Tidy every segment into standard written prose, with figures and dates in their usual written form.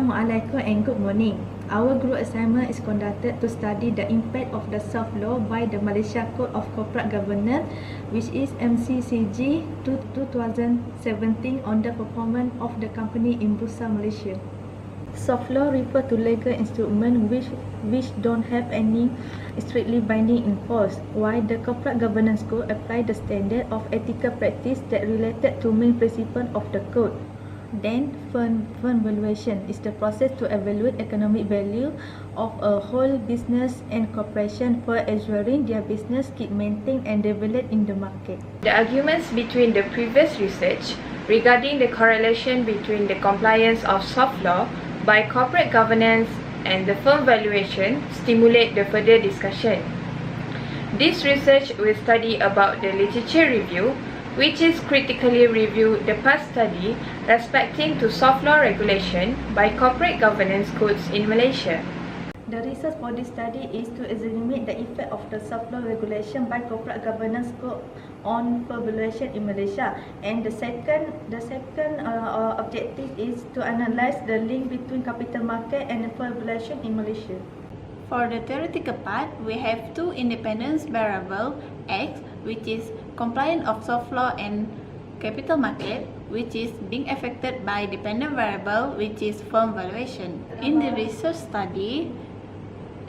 Assalamualaikum and good morning. Our group assignment is conducted to study the impact of the soft law by the Malaysia Code of Corporate Governance, which is MCCG 2017 on the performance of the company in Bursa Malaysia. Soft law refer to legal instruments which don't have any strictly binding in force, while the Corporate Governance Code apply the standard of ethical practice that related to main principle of the code. Then, firm valuation is the process to evaluate economic value of a whole business and corporation for ensuring their business keep maintained and developed in the market. The arguments between the previous research regarding the correlation between the compliance of soft law by corporate governance and the firm valuation stimulate the further discussion. This research will study about the literature review, which is critically review the past study respecting to soft law regulation by corporate governance codes in Malaysia. The research for this study is to examine the effect of the soft law regulation by corporate governance code on valuation in Malaysia, and the second objective is to analyze the link between capital market and valuation in Malaysia. For the theoretical part, we have two independent variables, X, which is compliance of soft law, and capital market, which is being affected by dependent variable, which is firm valuation. In the research study,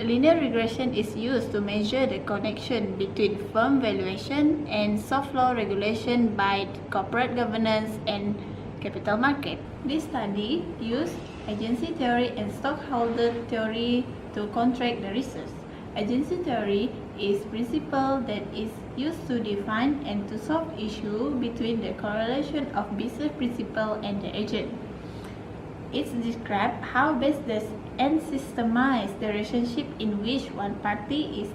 linear regression is used to measure the connection between firm valuation and soft law regulation by corporate governance and capital market. This study used agency theory and stockholder theory to contract the research. Agency theory is principle that is used to define and to solve issue between the correlation of business principle and the agent. It describes how business and systemize the relationship in which one party is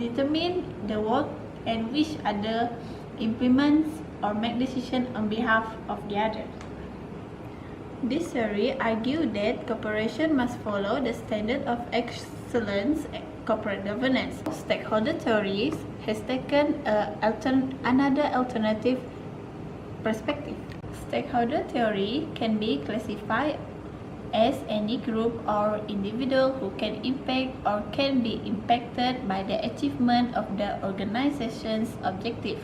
determine the work and which other implements or make decision on behalf of the other. This theory argues that corporation must follow the standard of excellence corporate governance. Stakeholder theories has taken another alternative perspective. Stakeholder theory can be classified as any group or individual who can impact or can be impacted by the achievement of the organization's objective.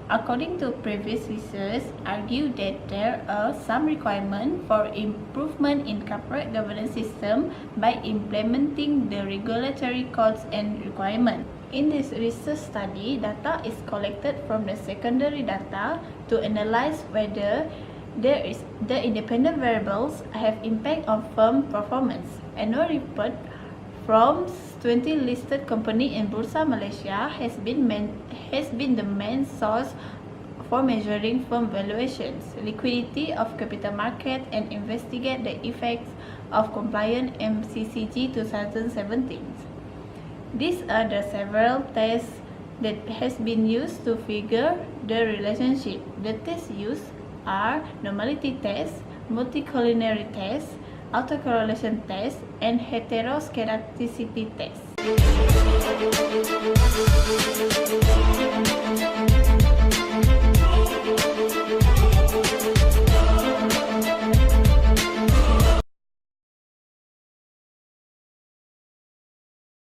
According to previous research, argue that there are some requirements for improvement in corporate governance system by implementing the regulatory codes and requirements. In this research study, data is collected from the secondary data to analyze whether the independent variables have impact on firm performance. Annual report from 20 listed companies in Bursa Malaysia has been the main source for measuring firm valuations, liquidity of capital market, and investigate the effects of compliant MCCG 2017. These are the several tests that has been used to figure the relationship. The tests used are normality test, multicollinearity test, autocorrelation test, and heteroscedasticity test.